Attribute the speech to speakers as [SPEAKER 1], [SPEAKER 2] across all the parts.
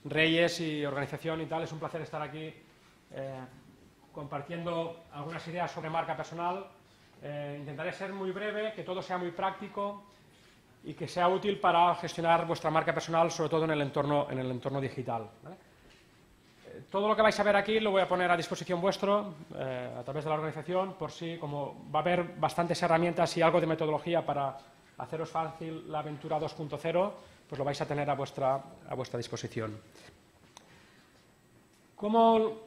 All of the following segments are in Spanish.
[SPEAKER 1] Reyes y organización y tal. Es un placer estar aquí compartiendo algunas ideas sobre marca personal. Intentaré ser muy breve, que todo sea muy práctico y que sea útil para gestionar vuestra marca personal, sobre todo en el entorno digital, ¿vale? Todo lo que vais a ver aquí lo voy a poner a disposición vuestro a través de la organización, por si, como va a haber bastantes herramientas y algo de metodología para haceros fácil la aventura 2.0, pues lo vais a tener a vuestra disposición. ¿Cómo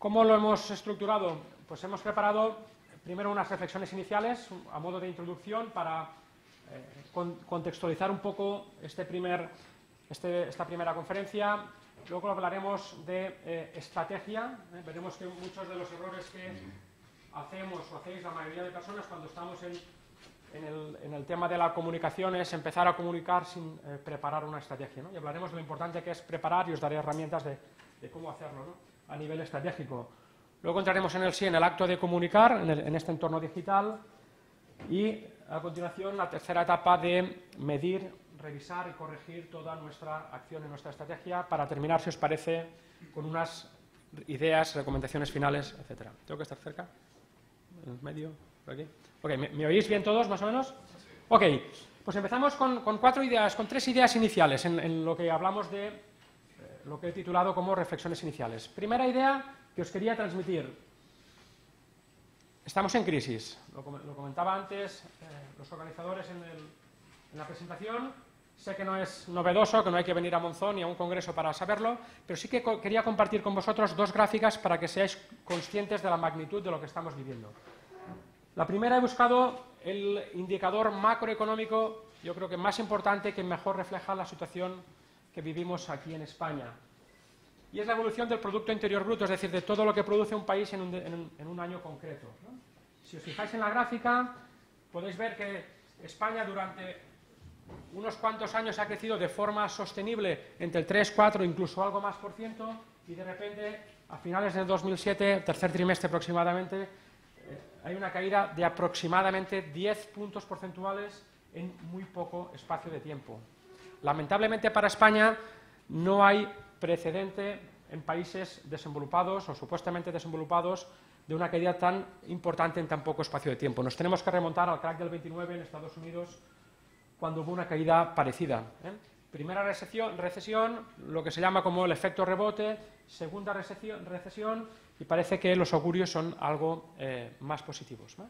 [SPEAKER 1] lo hemos estructurado? Pues hemos preparado primero unas reflexiones iniciales a modo de introducción para contextualizar un poco esta primera conferencia. Luego hablaremos de estrategia. Veremos que muchos de los errores que hacemos o hacéis la mayoría de personas cuando estamos en el tema de la comunicación es empezar a comunicar sin preparar una estrategia, ¿no? Y hablaremos de lo importante que es preparar y os daré herramientas de cómo hacerlo, ¿no? A nivel estratégico. Luego entraremos en el acto de comunicar en este entorno digital y a continuación la tercera etapa de medir, revisar y corregir toda nuestra acción y nuestra estrategia para terminar, si os parece, con unas ideas, recomendaciones finales, etc. ¿Tengo que estar cerca? ¿En medio? ¿Por aquí? Ok, ¿me oís bien todos, más o menos? Ok, pues empezamos con tres ideas iniciales en lo que hablamos de lo que he titulado como reflexiones iniciales. Primera idea que os quería transmitir. Estamos en crisis, lo comentaba antes los organizadores en la presentación. Sé que no es novedoso, que no hay que venir a Monzón ni a un congreso para saberlo, pero sí que quería compartir con vosotros dos gráficas para que seáis conscientes de la magnitud de lo que estamos viviendo. La primera, he buscado el indicador macroeconómico, yo creo que más importante, que mejor refleja la situación que vivimos aquí en España. Y es la evolución del Producto Interior Bruto, es decir, de todo lo que produce un país en un año concreto, ¿no? Si os fijáis en la gráfica, podéis ver que España durante unos cuantos años ha crecido de forma sostenible entre el 3, 4, incluso algo más por ciento, y de repente, a finales del 2007, tercer trimestre aproximadamente, hay una caída de aproximadamente 10 puntos porcentuales en muy poco espacio de tiempo. Lamentablemente para España no hay precedente en países desenvolupados o supuestamente desenvolupados de una caída tan importante en tan poco espacio de tiempo. Nos tenemos que remontar al crack del 29 en Estados Unidos, cuando hubo una caída parecida, ¿eh? Primera recesión, lo que se llama como el efecto rebote, segunda recesión, y parece que los augurios son algo más positivos, ¿no?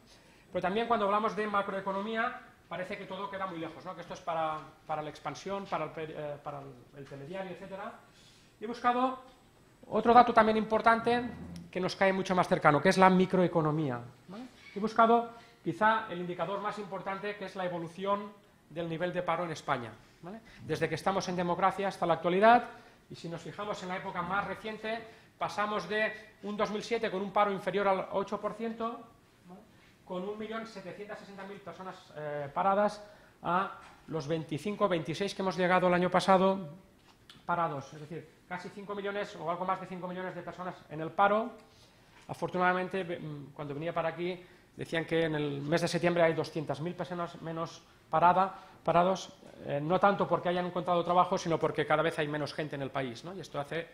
[SPEAKER 1] Pero también cuando hablamos de macroeconomía, parece que todo queda muy lejos, ¿no? Que esto es para la expansión, para el telediario, etc. He buscado otro dato también importante que nos cae mucho más cercano, que es la microeconomía, ¿vale? He buscado quizá el indicador más importante, que es la evolución del nivel de paro en España, ¿vale? Desde que estamos en democracia hasta la actualidad, y si nos fijamos en la época más reciente, pasamos de un 2007 con un paro inferior al 8%, ¿vale?, con 1.760.000 personas paradas, a los 25, 26 que hemos llegado el año pasado parados, es decir, casi 5 millones o algo más de 5 millones de personas en el paro. Afortunadamente, cuando venía para aquí, decían que en el mes de septiembre hay 200.000 personas menos parados, no tanto porque hayan encontrado trabajo, sino porque cada vez hay menos gente en el país, ¿no? Y esto hace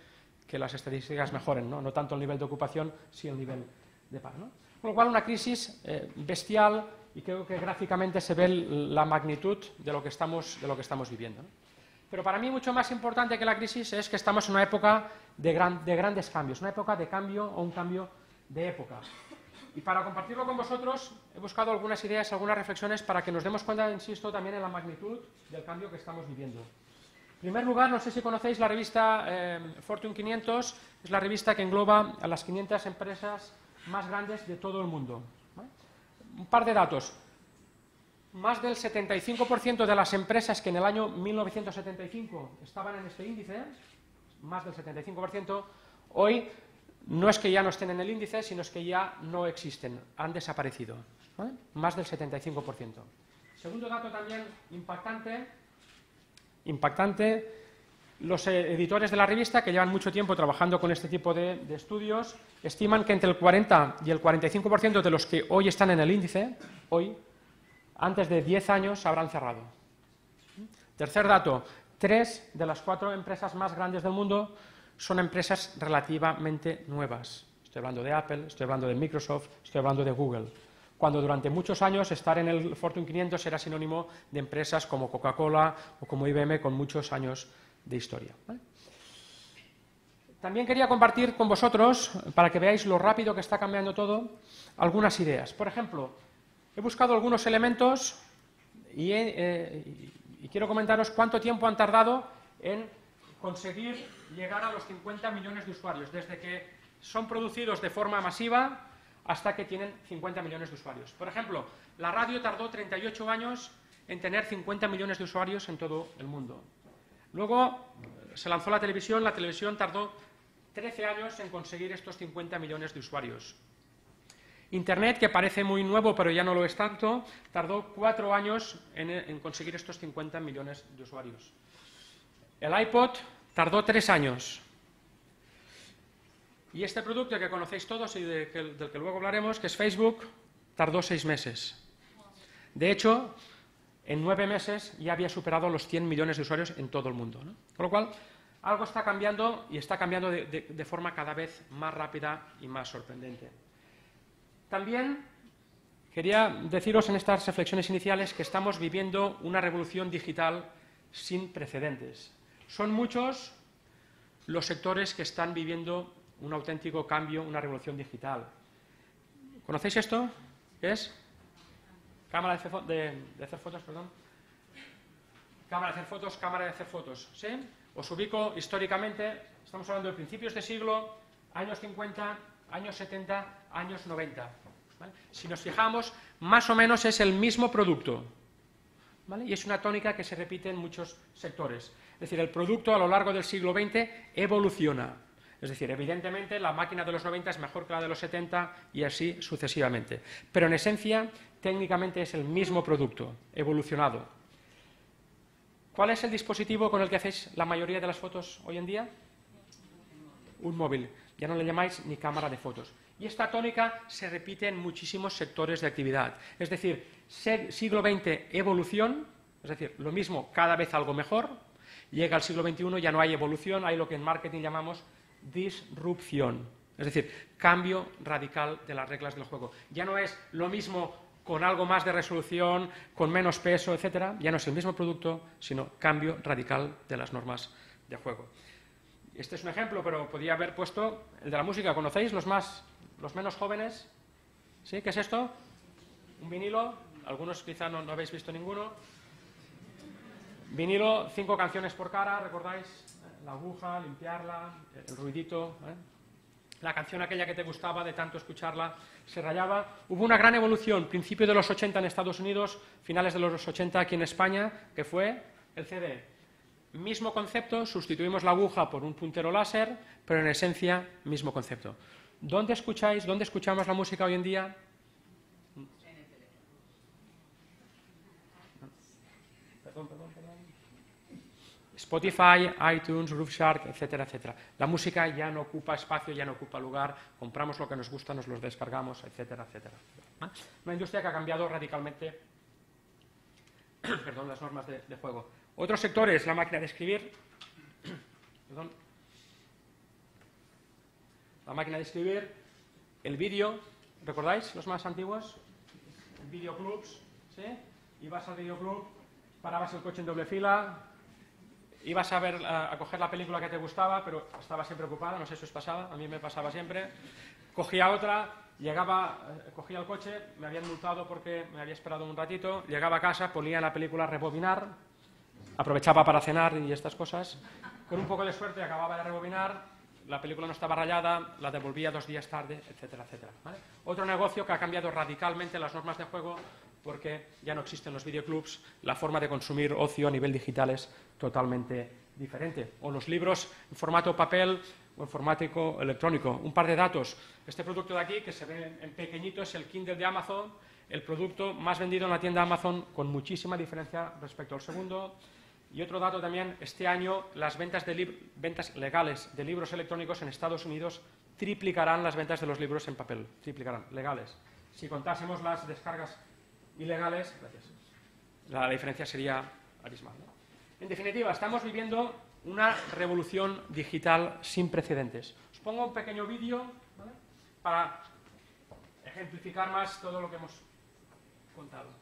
[SPEAKER 1] que las estadísticas mejoren, ¿no? No tanto el nivel de ocupación, sino el nivel de paro, ¿no? Con lo cual, una crisis bestial, y creo que gráficamente se ve la magnitud de lo que estamos viviendo, ¿no? Pero para mí mucho más importante que la crisis es que estamos en una época de grandes cambios, una época de cambio o un cambio de época. Y para compartirlo con vosotros he buscado algunas ideas, algunas reflexiones para que nos demos cuenta, insisto, también en la magnitud del cambio que estamos viviendo. En primer lugar, no sé si conocéis la revista Fortune 500, es la revista que engloba a las 500 empresas más grandes de todo el mundo, ¿vale? Un par de datos. Más del 75% de las empresas que en el año 1975 estaban en este índice, más del 75%, hoy no es que ya no estén en el índice, sino es que ya no existen, han desaparecido, ¿vale? Más del 75%. Segundo dato también impactante, los editores de la revista, que llevan mucho tiempo trabajando con este tipo de estudios, estiman que entre el 40 y el 45% de los que hoy están en el índice, hoy, antes de 10 años habrán cerrado. Tercer dato, 3 de las 4 empresas más grandes del mundo son empresas relativamente nuevas. Estoy hablando de Apple, estoy hablando de Microsoft, estoy hablando de Google. Cuando durante muchos años estar en el Fortune 500 era sinónimo de empresas como Coca-Cola o como IBM con muchos años de historia. ¿Vale? También quería compartir con vosotros, para que veáis lo rápido que está cambiando todo, algunas ideas. Por ejemplo, he buscado algunos elementos y quiero comentaros cuánto tiempo han tardado en conseguir llegar a los 50 millones de usuarios, desde que son producidos de forma masiva hasta que tienen 50 millones de usuarios. Por ejemplo, la radio tardó 38 años en tener 50 millones de usuarios en todo el mundo. Luego se lanzó la televisión tardó 13 años en conseguir estos 50 millones de usuarios. Internet, que parece muy nuevo, pero ya no lo es tanto, tardó 4 años en conseguir estos 50 millones de usuarios. El iPod tardó 3 años. Y este producto que conocéis todos y del que luego hablaremos, que es Facebook, tardó 6 meses. De hecho, en 9 meses ya había superado los 100 millones de usuarios en todo el mundo, ¿no? Con lo cual, algo está cambiando y está cambiando de forma cada vez más rápida y más sorprendente. También quería deciros en estas reflexiones iniciales que estamos viviendo una revolución digital sin precedentes. Son muchos los sectores que están viviendo un auténtico cambio, una revolución digital. ¿Conocéis esto? ¿Qué es? Cámara de hacer fotos, perdón. Cámara de hacer fotos, cámara de hacer fotos. ¿Sí? Os ubico históricamente, estamos hablando de principios de siglo, años 50, años 70, años 90. ¿Vale? Si nos fijamos, más o menos es el mismo producto. ¿Vale? Y es una tónica que se repite en muchos sectores. Es decir, el producto a lo largo del siglo XX evoluciona. Es decir, evidentemente la máquina de los 90 es mejor que la de los 70 y así sucesivamente. Pero en esencia, técnicamente es el mismo producto, evolucionado. ¿Cuál es el dispositivo con el que hacéis la mayoría de las fotos hoy en día? Un móvil. Ya no le llamáis ni cámara de fotos. Y esta tónica se repite en muchísimos sectores de actividad. Es decir, siglo XX, evolución, es decir, lo mismo, cada vez algo mejor. Llega al siglo XXI, ya no hay evolución, hay lo que en marketing llamamos disrupción. Es decir, cambio radical de las reglas del juego. Ya no es lo mismo con algo más de resolución, con menos peso, etcétera. Ya no es el mismo producto, sino cambio radical de las normas de juego. Este es un ejemplo, pero podría haber puesto el de la música. ¿Conocéis los menos jóvenes? ¿Sí? ¿Qué es esto? Un vinilo. Algunos quizá no habéis visto ninguno. Vinilo, 5 canciones por cara, ¿recordáis? La aguja, limpiarla, el ruidito, ¿eh? La canción aquella que te gustaba de tanto escucharla se rayaba. Hubo una gran evolución, principio de los 80 en Estados Unidos, finales de los 80 aquí en España, que fue el CD. Mismo concepto, sustituimos la aguja por un puntero láser, pero en esencia, mismo concepto. ¿Dónde escuchamos la música hoy en día? Perdón. Spotify, iTunes, Grooveshark, etcétera, etcétera. La música ya no ocupa espacio, ya no ocupa lugar, compramos lo que nos gusta, nos lo descargamos, etcétera, etcétera. Una industria que ha cambiado radicalmente las normas de juego. Otros sectores, la máquina de escribir, la máquina de escribir, el vídeo, ¿recordáis los más antiguos? Videoclubs, ¿sí? Ibas al videoclub, parabas el coche en doble fila, ibas a coger la película que te gustaba, pero estaba siempre ocupada, no sé si os pasaba, a mí me pasaba siempre. Cogía otra, cogía el coche, me habían multado porque me había esperado un ratito, llegaba a casa, ponía la película a rebobinar, aprovechaba para cenar y estas cosas. Con un poco de suerte acababa de rebobinar, la película no estaba rayada, la devolvía 2 días tarde, etcétera, etcétera. ¿Vale? Otro negocio que ha cambiado radicalmente las normas de juego porque ya no existen los videoclubs, la forma de consumir ocio a nivel digital es totalmente diferente. O los libros en formato papel o en formato electrónico. Un par de datos. Este producto de aquí, que se ve en pequeñito, es el Kindle de Amazon, el producto más vendido en la tienda Amazon con muchísima diferencia respecto al segundo. Y otro dato también, este año las ventas legales de libros electrónicos en Estados Unidos triplicarán las ventas de los libros en papel. Triplicarán, legales. Si contásemos las descargas ilegales, la diferencia sería abismal, ¿no? En definitiva, estamos viviendo una revolución digital sin precedentes. Os pongo un pequeño vídeo, ¿vale?, para ejemplificar más todo lo que hemos contado.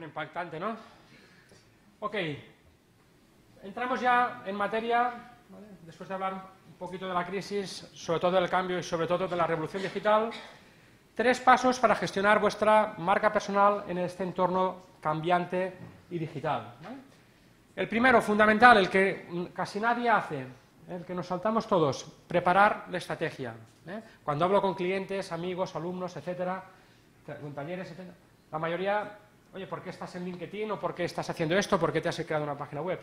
[SPEAKER 1] Impactante, ¿no? Ok, entramos ya en materia, ¿vale?, después de hablar un poquito de la crisis, sobre todo del cambio y sobre todo de la revolución digital. 3 pasos para gestionar vuestra marca personal en este entorno cambiante y digital, ¿vale? El primero, fundamental, el que casi nadie hace, el que nos saltamos todos, preparar la estrategia, ¿eh? Cuando hablo con clientes, amigos, alumnos, etcétera, compañeros, etcétera, la mayoría: oye, ¿por qué estás en LinkedIn? ¿O por qué estás haciendo esto? ¿Por qué te has creado una página web?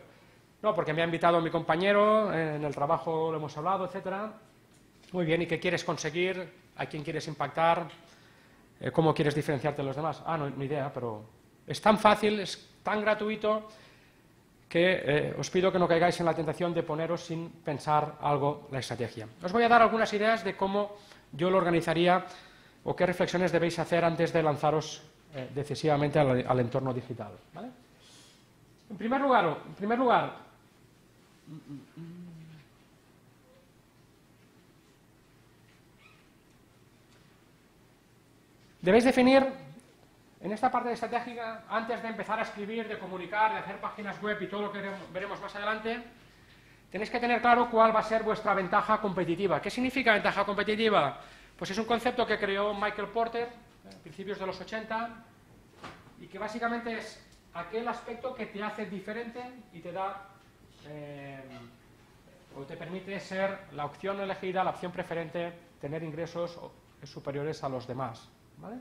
[SPEAKER 1] No, porque me ha invitado mi compañero, en el trabajo lo hemos hablado, etcétera. Muy bien, ¿y qué quieres conseguir? ¿A quién quieres impactar? ¿Cómo quieres diferenciarte de los demás? Ah, no, ni idea, pero es tan fácil, es tan gratuito, que os pido que no caigáis en la tentación de poneros sin pensar algo la estrategia. Os voy a dar algunas ideas de cómo yo lo organizaría o qué reflexiones debéis hacer antes de lanzaros decisivamente al entorno digital, ¿vale? En primer lugar, debéis definir en esta parte estratégica, antes de empezar a escribir, de comunicar, de hacer páginas web y todo lo que veremos más adelante, tenéis que tener claro cuál va a ser vuestra ventaja competitiva. ¿Qué significa ventaja competitiva? Pues es un concepto que creó Michael Porter a principios de los 80, y que básicamente es aquel aspecto que te hace diferente y te da o te permite ser la opción elegida, la opción preferente, tener ingresos superiores a los demás, ¿vale?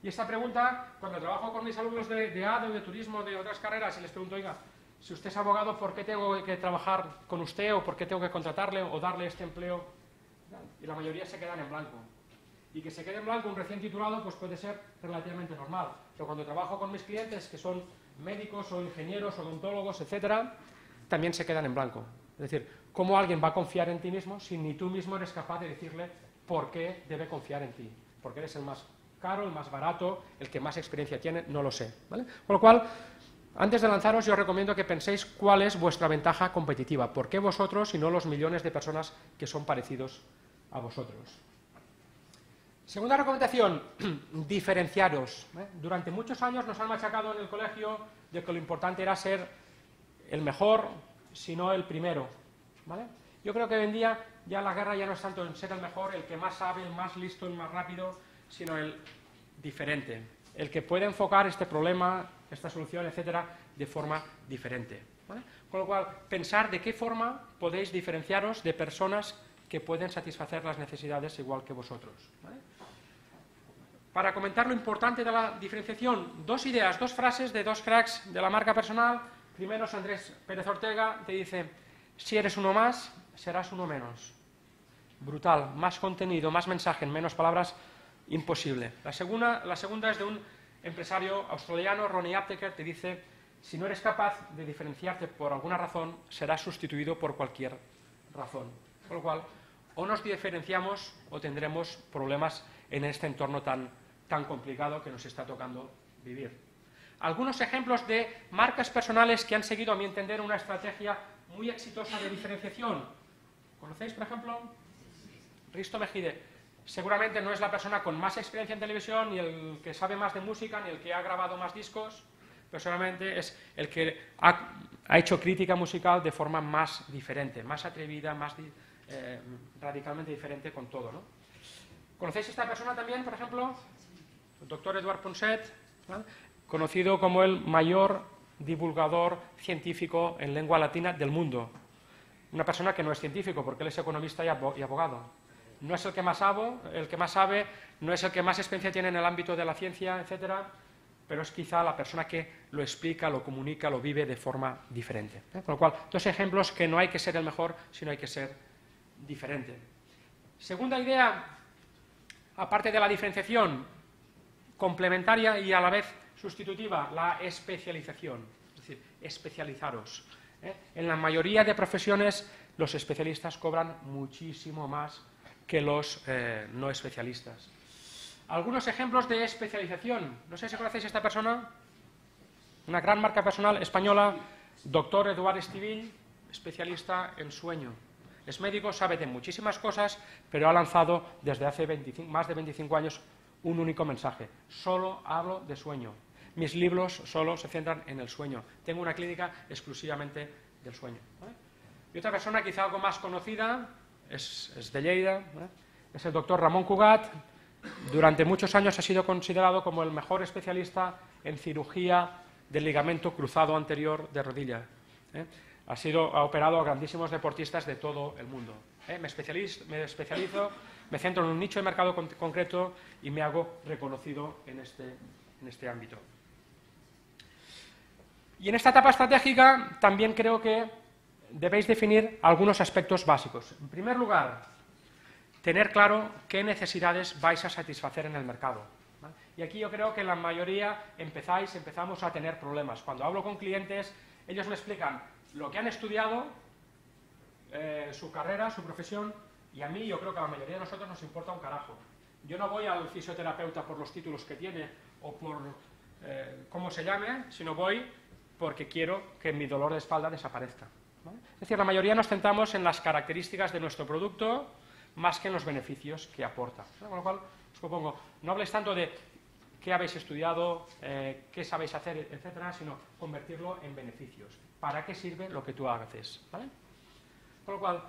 [SPEAKER 1] Y esta pregunta, cuando trabajo con mis alumnos de ADE o de turismo, de otras carreras, y les pregunto, oiga, si usted es abogado, ¿por qué tengo que trabajar con usted o por qué tengo que contratarle o darle este empleo? Y la mayoría se quedan en blanco. Y que se quede en blanco un recién titulado pues puede ser relativamente normal. Pero cuando trabajo con mis clientes, que son médicos o ingenieros, odontólogos, etcétera, también se quedan en blanco. Es decir, ¿cómo alguien va a confiar en ti mismo si ni tú mismo eres capaz de decirle por qué debe confiar en ti? Porque eres el más caro, el más barato, el que más experiencia tiene, no lo sé, ¿vale? Con lo cual, antes de lanzaros, yo os recomiendo que penséis cuál es vuestra ventaja competitiva. ¿Por qué vosotros y no los millones de personas que son parecidos a vosotros? Segunda recomendación, diferenciaros. Durante muchos años nos han machacado en el colegio de que lo importante era ser el mejor, si no el primero, ¿vale? Yo creo que hoy en día ya la guerra ya no es tanto en ser el mejor, el que más sabe, el más listo, el más rápido, sino el diferente, el que puede enfocar este problema, esta solución, etcétera, de forma diferente, ¿vale? Con lo cual, pensar de qué forma podéis diferenciaros de personas que pueden satisfacer las necesidades igual que vosotros, ¿vale? Para comentar lo importante de la diferenciación, dos ideas, dos frases de dos cracks de la marca personal. Primero es Andrés Pérez Ortega, te dice, si eres uno más, serás uno menos. Brutal, más contenido, más mensaje, en menos palabras, imposible. La segunda es de un empresario australiano, Ronnie Apteker, te dice, si no eres capaz de diferenciarte por alguna razón, serás sustituido por cualquier razón. Con lo cual, o nos diferenciamos o tendremos problemas en este entorno tan complicado que nos está tocando vivir. Algunos ejemplos de marcas personales que han seguido, a mi entender, una estrategia muy exitosa de diferenciación. ¿Conocéis, por ejemplo? Risto Mejide. Seguramente no es la persona con más experiencia en televisión, ni el que sabe más de música, ni el que ha grabado más discos, pero seguramente es el que ha hecho crítica musical de forma más diferente, más atrevida, más radicalmente diferente con todo, ¿no? ¿Conocéis esta persona también, por ejemplo? El doctor Eduard Ponset, ¿no? Conocido como el mayor divulgador científico en lengua latina del mundo. Una persona que no es científico, porque él es economista y abogado. No es el que más sabe, no es el que más experiencia tiene en el ámbito de la ciencia, etcétera, pero es quizá la persona que lo explica, lo comunica, lo vive de forma diferente. Con lo cual, dos ejemplos que no hay que ser el mejor, sino hay que ser diferente. Segunda idea, aparte de la diferenciación, complementaria y a la vez sustitutiva, la especialización, es decir, especializaros. En la mayoría de profesiones los especialistas cobran muchísimo más que los no especialistas. Algunos ejemplos de especialización. No sé si conocéis a esta persona, una gran marca personal española, doctor Eduard Estivill, especialista en sueño. Es médico, sabe de muchísimas cosas, pero ha lanzado desde hace más de 25 años un único mensaje. Solo hablo de sueño. Mis libros solo se centran en el sueño. Tengo una clínica exclusivamente del sueño, ¿vale? Y otra persona quizá algo más conocida, es de Lleida, ¿vale? Es el doctor Ramón Cugat. Durante muchos años ha sido considerado como el mejor especialista en cirugía del ligamento cruzado anterior de rodilla. Ha operado a grandísimos deportistas de todo el mundo. Me especializo, me centro en un nicho de mercado concreto y me hago reconocido en este ámbito. Y en esta etapa estratégica también creo que debéis definir algunos aspectos básicos. En primer lugar, tener claro qué necesidades vais a satisfacer en el mercado, ¿vale? Y aquí yo creo que la mayoría empezamos a tener problemas. Cuando hablo con clientes, ellos me explican lo que han estudiado, su carrera, su profesión, y a mí yo creo que a la mayoría de nosotros nos importa un carajo. Yo no voy al fisioterapeuta por los títulos que tiene o por cómo se llame, sino voy porque quiero que mi dolor de espalda desaparezca, ¿vale? Es decir, la mayoría nos centramos en las características de nuestro producto más que en los beneficios que aporta. Con lo cual, os propongo, no habléis tanto de qué habéis estudiado, qué sabéis hacer, etcétera, sino convertirlo en beneficios. ¿Para qué sirve lo que tú haces? ¿Vale? Con lo cual,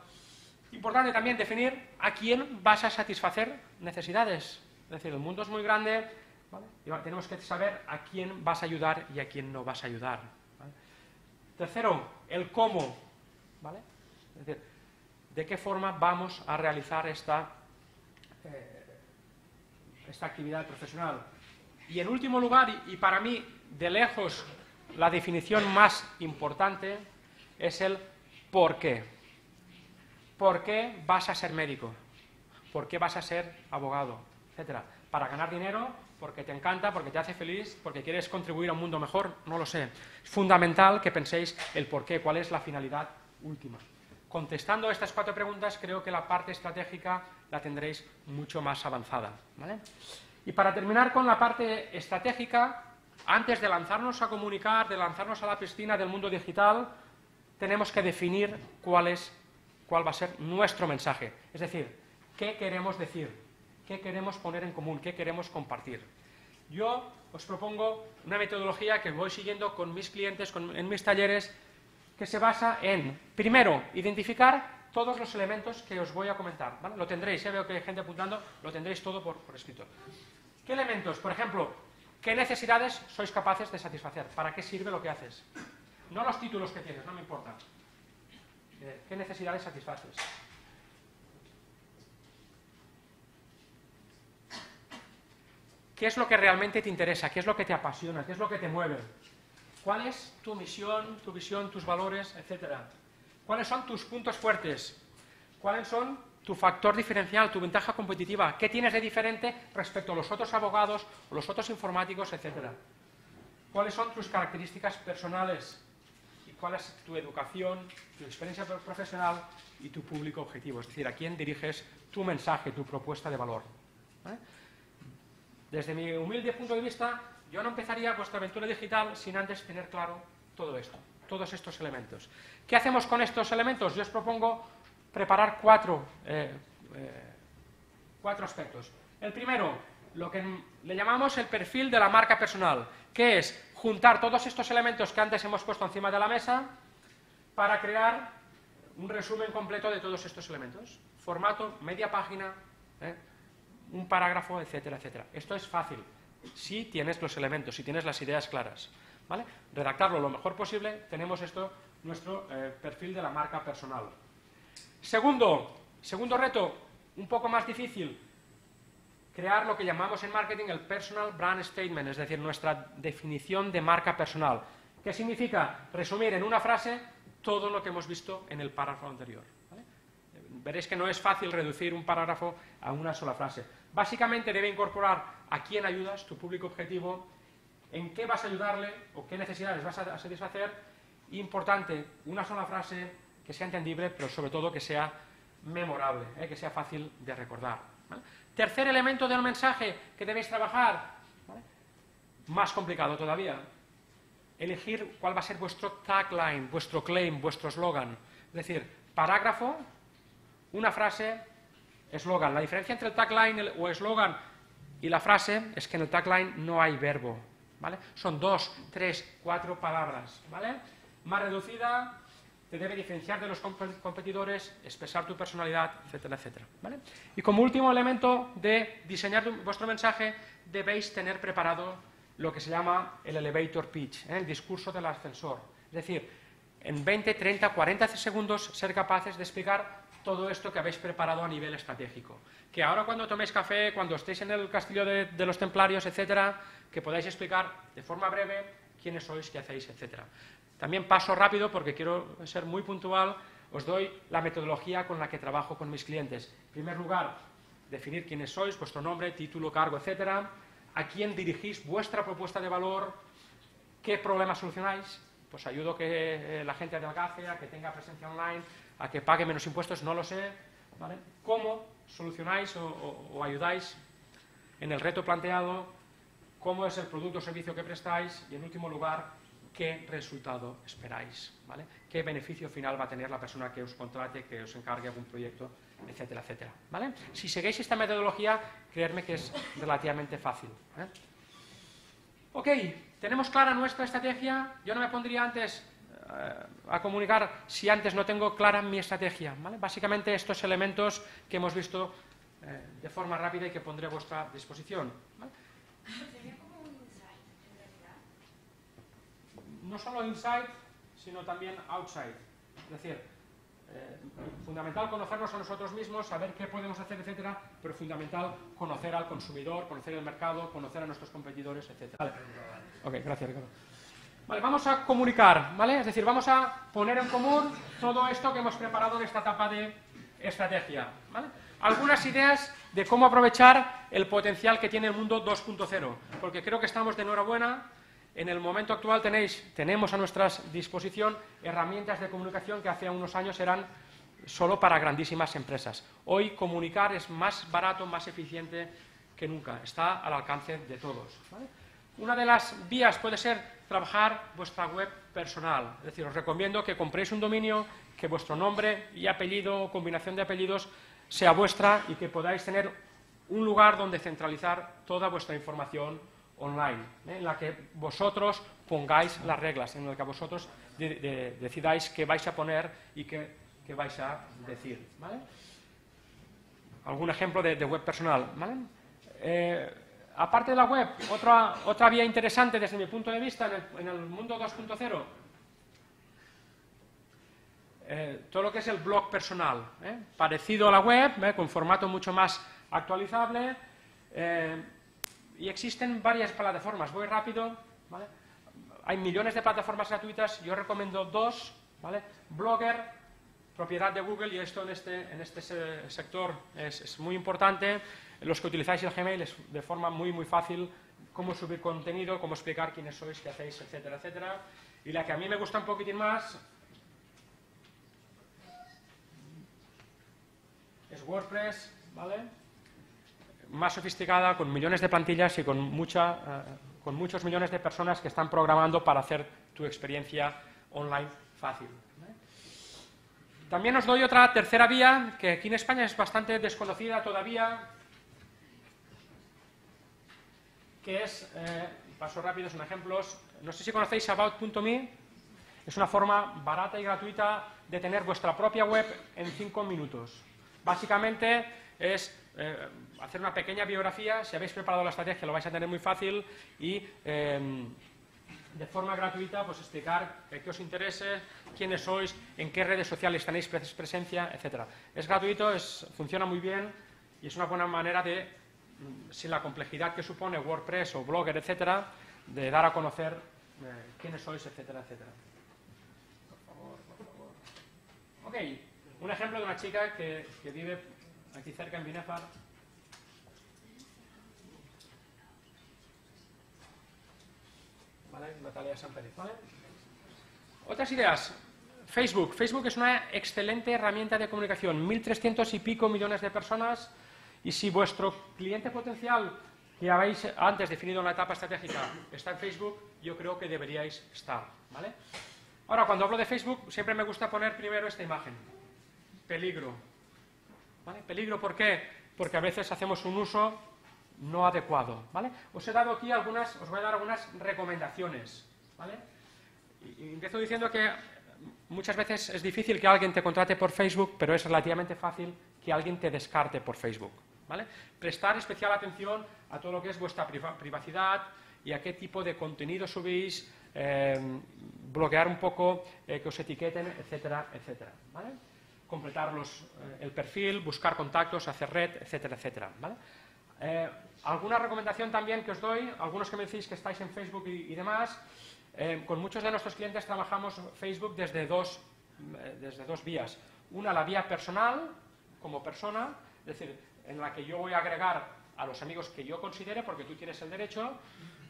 [SPEAKER 1] importante también definir a quién vas a satisfacer necesidades. Es decir, el mundo es muy grande, ¿vale? Y tenemos que saber a quién vas a ayudar y a quién no vas a ayudar, ¿vale? Tercero, el cómo, ¿vale? Es decir, de qué forma vamos a realizar esta actividad profesional. Y en último lugar, y para mí de lejos la definición más importante, es el por qué. ¿Por qué vas a ser médico? ¿Por qué vas a ser abogado? Etcétera. ¿Para ganar dinero? ¿Porque te encanta? ¿Porque te hace feliz? ¿Porque quieres contribuir a un mundo mejor? No lo sé. Es fundamental que penséis el por qué, cuál es la finalidad última. Contestando estas 4 preguntas, creo que la parte estratégica la tendréis mucho más avanzada, ¿vale? Y para terminar con la parte estratégica, antes de lanzarnos a comunicar, de lanzarnos a la piscina del mundo digital, tenemos que definir cuál va a ser nuestro mensaje. Es decir, qué queremos decir, qué queremos poner en común, qué queremos compartir. Yo os propongo una metodología que voy siguiendo con mis clientes, en mis talleres, que se basa en, primero, identificar todos los elementos que os voy a comentar, ¿vale? Lo tendréis, veo que hay gente apuntando, lo tendréis todo por escrito. ¿Qué elementos? Por ejemplo, ¿qué necesidades sois capaces de satisfacer? ¿Para qué sirve lo que haces? No los títulos que tienes, no me importa. ¿Qué necesidades satisfaces? ¿Qué es lo que realmente te interesa? ¿Qué es lo que te apasiona? ¿Qué es lo que te mueve? ¿Cuál es tu misión, tu visión, tus valores, etcétera? ¿Cuáles son tus puntos fuertes? ¿Cuáles son tu factor diferencial, tu ventaja competitiva? ¿Qué tienes de diferente respecto a los otros abogados o los otros informáticos, etcétera? ¿Cuáles son tus características personales? ¿Y cuál es tu educación, tu experiencia profesional y tu público objetivo? Es decir, a quién diriges tu mensaje, tu propuesta de valor, ¿vale? Desde mi humilde punto de vista, yo no empezaría vuestra aventura digital sin antes tener claro todo esto, todos estos elementos. ¿Qué hacemos con estos elementos? Yo os propongo preparar 4 aspectos. El primero, lo que le llamamos el perfil de la marca personal, que es juntar todos estos elementos que antes hemos puesto encima de la mesa para crear un resumen completo de todos estos elementos. Formato, media página, un parágrafo, etcétera, etcétera. Esto es fácil, si tienes los elementos, si tienes las ideas claras, ¿vale? Redactarlo lo mejor posible, tenemos nuestro perfil de la marca personal. Segundo reto, un poco más difícil, crear lo que llamamos en marketing el Personal Brand Statement, es decir, nuestra definición de marca personal. ¿Qué significa? Resumir en una frase todo lo que hemos visto en el párrafo anterior, ¿vale? Veréis que no es fácil reducir un parágrafo a una sola frase. Básicamente debe incorporar a quién ayudas, tu público objetivo, en qué vas a ayudarle o qué necesidades vas a satisfacer. Importante, una sola frase que sea entendible, pero sobre todo que sea memorable, que sea fácil de recordar, ¿vale? Tercer elemento del mensaje que debéis trabajar, ¿vale? Más complicado todavía, elegir cuál va a ser vuestro tagline, vuestro claim, vuestro eslogan. Es decir, parágrafo, una frase, eslogan. La diferencia entre el tagline o eslogan y la frase es que en el tagline no hay verbo, ¿vale? Son 2, 3, 4 palabras, ¿vale? Más reducida, te debe diferenciar de los competidores, expresar tu personalidad, etcétera, etcétera, ¿vale? Y como último elemento de diseñar vuestro mensaje, debéis tener preparado lo que se llama el elevator pitch, el discurso del ascensor. Es decir, en 20, 30, 40 segundos ser capaces de explicar todo esto que habéis preparado a nivel estratégico. Que ahora cuando toméis café, cuando estéis en el castillo de los templarios, etcétera, que podáis explicar de forma breve quiénes sois, qué hacéis, etcétera. También paso rápido porque quiero ser muy puntual, os doy la metodología con la que trabajo con mis clientes. En primer lugar, definir quiénes sois, vuestro nombre, título, cargo, etcétera, a quién dirigís vuestra propuesta de valor, qué problemas solucionáis. Pues ayudo a que la gente adelgace, a que tenga presencia online, a que pague menos impuestos, no lo sé, ¿vale? ¿Cómo solucionáis o ayudáis en el reto planteado? ¿Cómo es el producto o servicio que prestáis? Y en último lugar, ¿qué resultado esperáis? ¿Vale? ¿Qué beneficio final va a tener la persona que os contrate, que os encargue algún proyecto, etcétera, etcétera? ¿Vale? Si seguís esta metodología, creedme que es relativamente fácil, ¿eh? Ok, tenemos clara nuestra estrategia. Yo no me pondría antes a comunicar si antes no tengo clara mi estrategia, ¿vale? Básicamente estos elementos que hemos visto de forma rápida y que pondré a vuestra disposición, ¿vale?
[SPEAKER 2] Sería como un insight, en realidad.
[SPEAKER 1] No solo inside, sino también outside. Es decir, fundamental conocernos a nosotros mismos, saber qué podemos hacer, etcétera, pero fundamental conocer al consumidor, conocer el mercado, conocer a nuestros competidores, etcétera. Vale. Ok, gracias, Ricardo. Vale, vamos a comunicar, ¿vale? Es decir, vamos a poner en común todo esto que hemos preparado en esta etapa de estrategia, ¿vale? Algunas ideas de cómo aprovechar el potencial que tiene el mundo 2.0, porque creo que estamos de enhorabuena. En el momento actual tenemos a nuestra disposición herramientas de comunicación que hace unos años eran solo para grandísimas empresas. Hoy comunicar es más barato, más eficiente que nunca, está al alcance de todos, ¿vale? Una de las vías puede ser trabajar vuestra web personal, es decir, os recomiendo que compréis un dominio, que vuestro nombre y apellido o combinación de apellidos sea vuestra y que podáis tener un lugar donde centralizar toda vuestra información online, en la que vosotros pongáis las reglas, en la que vosotros decidáis qué vais a poner y qué vais a decir, ¿vale? Algún ejemplo de web personal, ¿vale? Aparte de la web, otra vía interesante desde mi punto de vista en el mundo 2.0, todo lo que es el blog personal, parecido a la web, con formato mucho más actualizable, y existen varias plataformas. Voy rápido, ¿vale? Hay millones de plataformas gratuitas, yo recomiendo dos, ¿vale? Blogger, propiedad de Google, y esto en este sector es muy importante. Los que utilizáis el Gmail es de forma muy fácil cómo subir contenido, cómo explicar quiénes sois, qué hacéis, etcétera, etcétera. Y la que a mí me gusta un poquitín más es WordPress, ¿vale? Más sofisticada, con millones de plantillas y con muchos millones de personas que están programando para hacer tu experiencia online fácil, ¿vale? También os doy otra tercera vía, que aquí en España es bastante desconocida todavía, que es, paso rápido, son ejemplos, no sé si conocéis About.me, es una forma barata y gratuita de tener vuestra propia web en 5 minutos. Básicamente es hacer una pequeña biografía, si habéis preparado la estrategia lo vais a tener muy fácil y de forma gratuita pues explicar qué os interese, quiénes sois, en qué redes sociales tenéis presencia, etcétera. Es gratuito, funciona muy bien y es una buena manera de, sin la complejidad que supone WordPress o Blogger, etcétera, de dar a conocer quiénes sois, etcétera, etcétera. Por favor. Ok, un ejemplo de una chica que vive aquí cerca en Binefar. ¿Vale? Natalia Sanpérez, ¿vale? Otras ideas. Facebook. Facebook es una excelente herramienta de comunicación. 1.300 y pico millones de personas. Y si vuestro cliente potencial que habéis antes definido en la etapa estratégica está en Facebook, yo creo que deberíais estar, ¿vale? Ahora, cuando hablo de Facebook, siempre me gusta poner primero esta imagen. Peligro. ¿Vale? Peligro, ¿por qué? Porque a veces hacemos un uso no adecuado, ¿vale? Os voy a dar algunas recomendaciones, ¿vale? Y empiezo diciendo que muchas veces es difícil que alguien te contrate por Facebook, pero es relativamente fácil que alguien te descarte por Facebook, ¿vale? Prestar especial atención a todo lo que es vuestra privacidad y a qué tipo de contenido subís, bloquear un poco, que os etiqueten, etcétera, etcétera, ¿vale? Completar el perfil, buscar contactos, hacer red, etcétera, etcétera, ¿vale? Alguna recomendación también que os doy, algunos que me decís que estáis en Facebook y demás, con muchos de nuestros clientes trabajamos Facebook desde dos vías. Una, la vía personal, como persona, es decir, en la que yo voy a agregar a los amigos que yo considere, porque tú tienes el derecho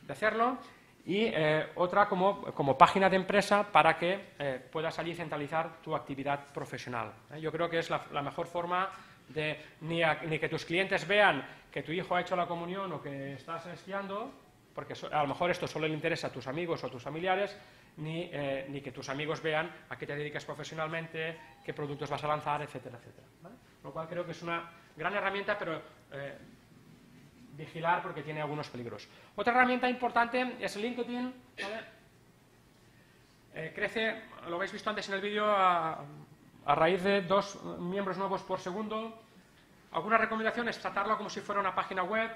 [SPEAKER 1] de hacerlo, y otra como página de empresa para que puedas allí centralizar tu actividad profesional. Yo creo que es la mejor forma de ni que tus clientes vean que tu hijo ha hecho la comunión o que estás esquiando, porque a lo mejor esto solo le interesa a tus amigos o a tus familiares, ni que tus amigos vean a qué te dedicas profesionalmente, qué productos vas a lanzar, etcétera, etcétera, ¿vale? Lo cual creo que es una gran herramienta, pero vigilar porque tiene algunos peligros. Otra herramienta importante es LinkedIn, ¿vale? Crece, lo habéis visto antes en el vídeo, a raíz de 2 miembros nuevos por segundo. Alguna recomendación es tratarlo como si fuera una página web,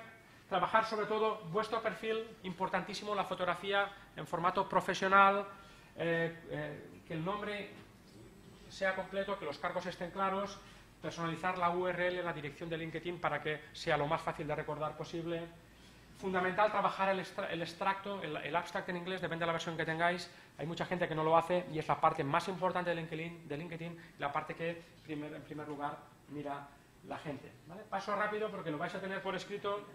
[SPEAKER 1] trabajar sobre todo vuestro perfil, importantísimo la fotografía en formato profesional, que el nombre sea completo, que los cargos estén claros, personalizar la URL, la dirección de LinkedIn para que sea lo más fácil de recordar posible. Fundamental trabajar el extracto, el abstract en inglés, depende de la versión que tengáis. Hay mucha gente que no lo hace y es la parte más importante de LinkedIn, la parte que en primer lugar mira la gente. ¿Vale? Paso rápido porque lo vais a tener por escrito.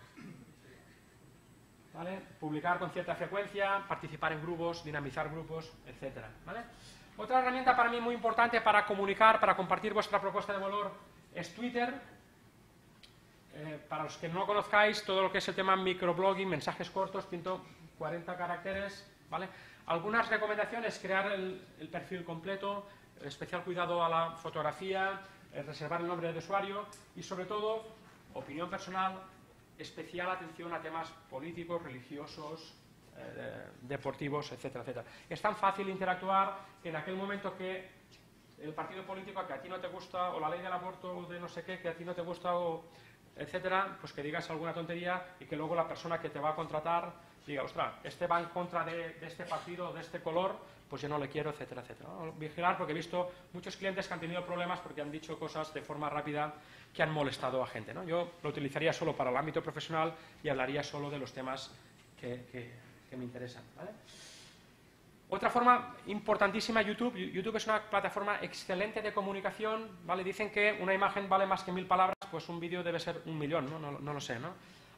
[SPEAKER 1] ¿Vale? Publicar con cierta frecuencia, participar en grupos, dinamizar grupos, etc. ¿Vale? Otra herramienta para mí muy importante para comunicar, para compartir vuestra propuesta de valor es Twitter. Para los que no lo conozcáis, todo lo que es el tema microblogging, mensajes cortos, 140 caracteres, ¿vale? Algunas recomendaciones: crear el perfil completo, especial cuidado a la fotografía, reservar el nombre de usuario y, sobre todo, opinión personal, especial atención a temas políticos, religiosos, deportivos, etcétera, etcétera. Es tan fácil interactuar que en aquel momento que el partido político que a ti no te gusta, o la ley del aborto, o de no sé qué, que a ti no te gusta, o etcétera, pues que digas alguna tontería y que luego la persona que te va a contratar diga, ostras, este va en contra de este partido, de este color, pues yo no le quiero, etcétera, etcétera, ¿no? Vigilar, porque he visto muchos clientes que han tenido problemas porque han dicho cosas de forma rápida que han molestado a gente, ¿no? Yo lo utilizaría solo para el ámbito profesional y hablaría solo de los temas que me interesan, ¿vale? Otra forma importantísima, YouTube. YouTube es una plataforma excelente de comunicación, ¿vale? Dicen que una imagen vale más que 1000 palabras, pues un vídeo debe ser 1.000.000, ¿no? No lo sé, ¿no?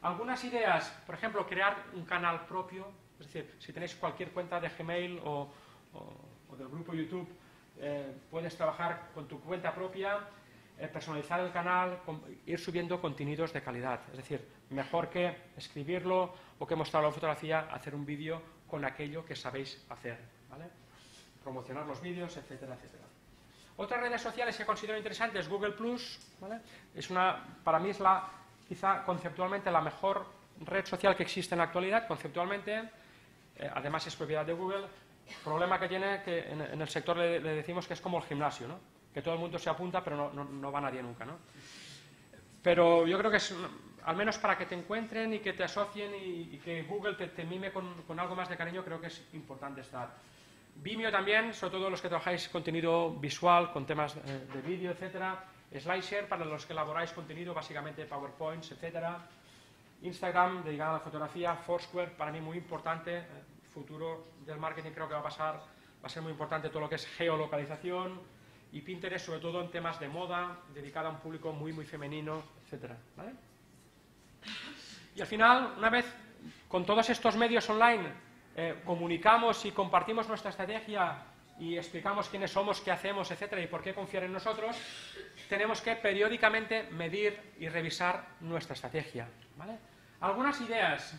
[SPEAKER 1] Algunas ideas, por ejemplo, crear un canal propio, es decir, si tenéis cualquier cuenta de Gmail o del grupo YouTube, puedes trabajar con tu cuenta propia, personalizar el canal, ir subiendo contenidos de calidad. Es decir, mejor que escribirlo o que mostrar la fotografía, hacer un vídeo con aquello que sabéis hacer, ¿vale? Promocionar los vídeos, etcétera, etcétera. Otras redes sociales que considero interesantes, Google+, ¿vale? Para mí es quizá conceptualmente la mejor red social que existe en la actualidad, conceptualmente, además es propiedad de Google. El problema que tiene, que en el sector le decimos que es como el gimnasio, ¿no? Que todo el mundo se apunta, pero no va nadie nunca, ¿no? Pero yo creo que es, al menos para que te encuentren y que te asocien y que Google te mime con algo más de cariño, creo que es importante estar. Vimeo también, sobre todo los que trabajáis contenido visual, con temas de vídeo, etcétera. SlideShare para los que elaboráis contenido, básicamente PowerPoints, etcétera. Instagram, dedicado a la fotografía. Foursquare, para mí muy importante. Futuro del marketing creo que va a ser muy importante todo lo que es geolocalización. Y Pinterest, sobre todo en temas de moda, dedicada a un público muy, muy femenino, etcétera, ¿vale? Y al final, una vez con todos estos medios online, comunicamos y compartimos nuestra estrategia y explicamos quiénes somos, qué hacemos, etcétera, y por qué confiar en nosotros, tenemos que periódicamente medir y revisar nuestra estrategia, ¿vale? Algunas ideas,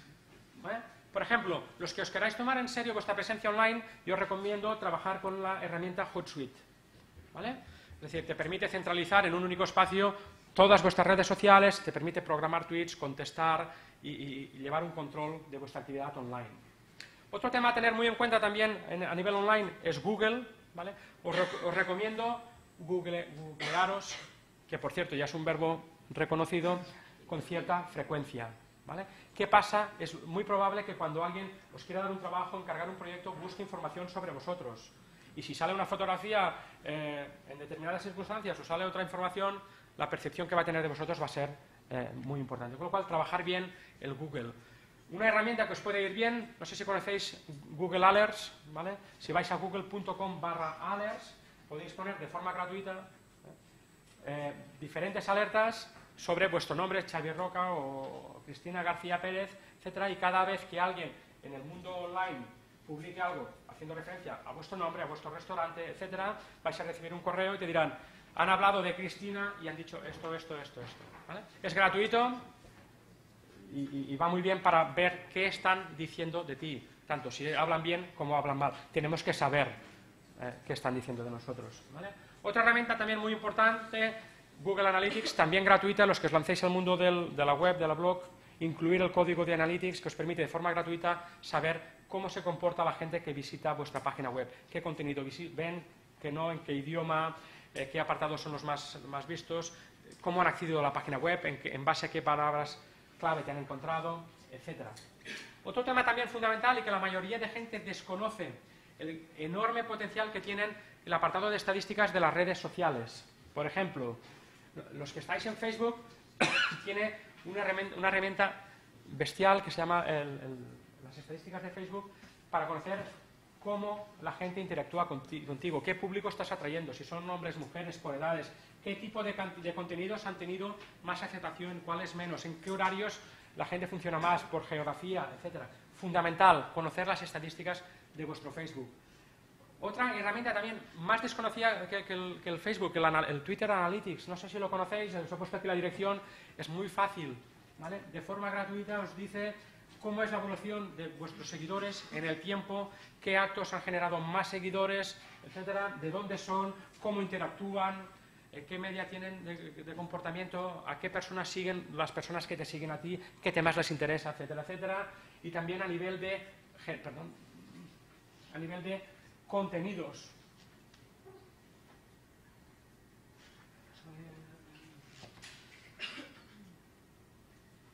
[SPEAKER 1] ¿vale? Por ejemplo, los que os queráis tomar en serio vuestra presencia online, yo os recomiendo trabajar con la herramienta Hootsuite, ¿vale? Es decir, te permite centralizar en un único espacio todas vuestras redes sociales, te permite programar tweets, contestar y llevar un control de vuestra actividad online. Otro tema a tener muy en cuenta también a nivel online es Google, ¿vale? Os recomiendo googlearos, que por cierto ya es un verbo reconocido, con cierta frecuencia, ¿vale? ¿Qué pasa? Es muy probable que cuando alguien os quiera dar un trabajo, encargar un proyecto, busque información sobre vosotros. Y si sale una fotografía en determinadas circunstancias o sale otra información, la percepción que va a tener de vosotros va a ser muy importante. Con lo cual, trabajar bien el Google. Una herramienta que os puede ir bien, no sé si conocéis Google Alerts, ¿vale? Si vais a google.com/alerts, podéis poner de forma gratuita diferentes alertas sobre vuestro nombre, Xavi Roca o Cristina García Pérez, etcétera, y cada vez que alguien en el mundo online publique algo haciendo referencia a vuestro nombre, a vuestro restaurante, etcétera, vais a recibir un correo y te dirán: han hablado de Cristina y han dicho esto, ¿vale? Es gratuito y va muy bien para ver qué están diciendo de ti, tanto si hablan bien como hablan mal. Tenemos que saber qué están diciendo de nosotros, ¿vale? Otra herramienta también muy importante, Google Analytics, también gratuita, los que os lancéis al mundo de la web, de la blog, incluir el código de Analytics que os permite de forma gratuita saber cómo se comporta la gente que visita vuestra página web, qué contenido ven, qué no, en qué idioma, qué apartados son los más vistos, cómo han accedido a la página web, en base a qué palabras clave te han encontrado, etc. Otro tema también fundamental y que la mayoría de gente desconoce, el enorme potencial que tienen el apartado de estadísticas de las redes sociales. Por ejemplo, los que estáis en Facebook tiene una herramienta bestial que se llama las estadísticas de Facebook para conocer cómo la gente interactúa contigo, qué público estás atrayendo, si son hombres, mujeres, por edades, qué tipo de contenidos han tenido más aceptación, cuáles menos, en qué horarios la gente funciona más, por geografía, etc. Fundamental, conocer las estadísticas de vuestro Facebook. Otra herramienta también más desconocida que el Facebook, el Twitter Analytics, no sé si lo conocéis, os he puesto aquí la dirección, es muy fácil, ¿vale? De forma gratuita os dice cómo es la evolución de vuestros seguidores en el tiempo, qué actos han generado más seguidores, etcétera, de dónde son, cómo interactúan, qué media tienen de comportamiento, a qué personas siguen las personas que te siguen a ti, qué temas les interesa, etcétera, etcétera. Y también a nivel de contenidos.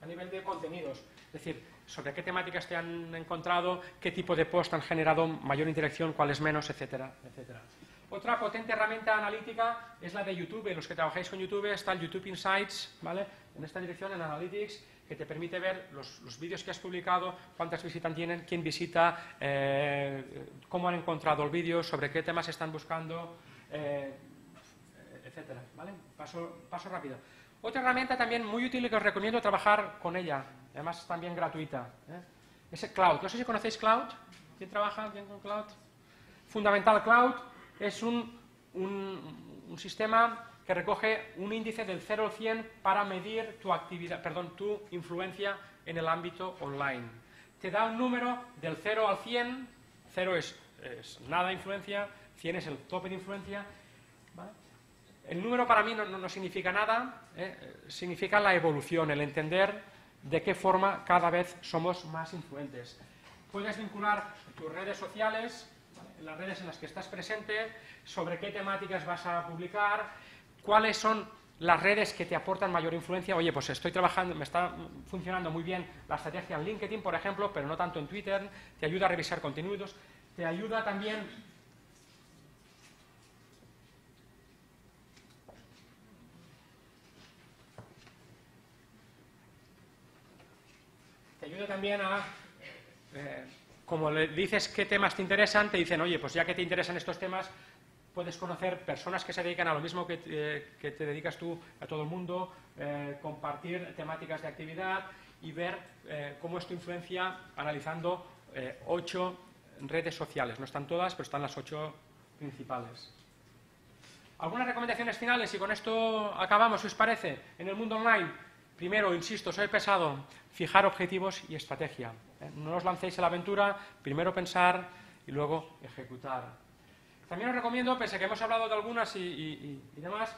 [SPEAKER 1] A nivel de contenidos, es decir, sobre qué temáticas te han encontrado, qué tipo de post han generado mayor interacción, cuáles menos, etcétera, etcétera. Otra potente herramienta analítica es la de YouTube. Los que trabajáis con YouTube está el YouTube Insights, ¿vale? En esta dirección, en Analytics, que te permite ver los vídeos que has publicado, cuántas visitas tienen, quién visita, cómo han encontrado el vídeo, sobre qué temas están buscando, etcétera, ¿vale? Paso rápido. Otra herramienta también muy útil y que os recomiendo trabajar con ella, además también gratuita, es el Cloud. No sé si conocéis Cloud. ¿Quién trabaja bien con Cloud? Fundamental Cloud es un sistema que recoge un índice del 0 al 100 para medir tu influencia en el ámbito online. Te da un número del 0 al 100, 0 es nada influencia, 100 es el tope de influencia, ¿vale? El número para mí no significa nada, significa la evolución, el entender de qué forma cada vez somos más influentes. Puedes vincular tus redes sociales, ¿vale? Las redes en las que estás presente, sobre qué temáticas vas a publicar, cuáles son las redes que te aportan mayor influencia. Oye, pues estoy trabajando, me está funcionando muy bien la estrategia en LinkedIn, por ejemplo, pero no tanto en Twitter. Te ayuda a revisar contenidos, te ayuda también a, como le dices qué temas te interesan, te dicen, oye, pues ya que te interesan estos temas, puedes conocer personas que se dedican a lo mismo que te dedicas tú a todo el mundo, compartir temáticas de actividad y ver cómo es tu influencia analizando 8 redes sociales. No están todas, pero están las 8 principales. Algunas recomendaciones finales y con esto acabamos, si os parece. En el mundo online, primero, insisto, soy pesado, fijar objetivos y estrategia. No os lancéis a la aventura, primero pensar y luego ejecutar. También os recomiendo, pese a que hemos hablado de algunas y demás,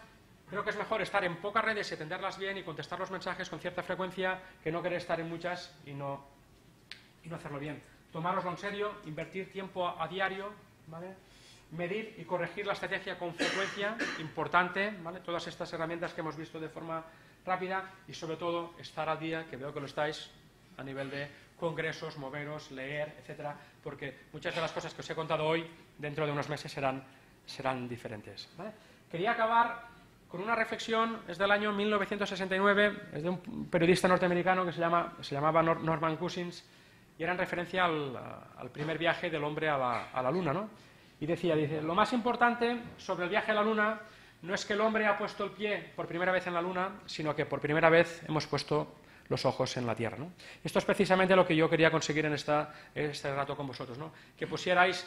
[SPEAKER 1] creo que es mejor estar en pocas redes y atenderlas bien y contestar los mensajes con cierta frecuencia que no querer estar en muchas y no hacerlo bien. Tomároslo en serio, invertir tiempo a diario, ¿vale? Medir y corregir la estrategia con frecuencia, importante, ¿vale? Todas estas herramientas que hemos visto de forma rápida y sobre todo estar al día, que veo que lo estáis a nivel de congresos, moveros, leer, etcétera, porque muchas de las cosas que os he contado hoy dentro de unos meses serán diferentes, ¿vale? Quería acabar con una reflexión, es del año 1969, es de un periodista norteamericano que se llamaba Norman Cousins, y era en referencia al primer viaje del hombre a la Luna, ¿no? Y dice, lo más importante sobre el viaje a la Luna no es que el hombre ha puesto el pie por primera vez en la Luna, sino que por primera vez hemos puesto los ojos en la Tierra, ¿no? Esto es precisamente lo que yo quería conseguir en este rato con vosotros, ¿no? Que pusierais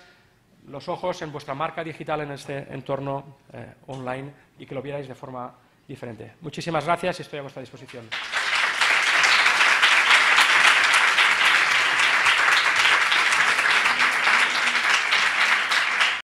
[SPEAKER 1] los ojos en vuestra marca digital en este entorno online y que lo vierais de forma diferente. Muchísimas gracias y estoy a vuestra disposición.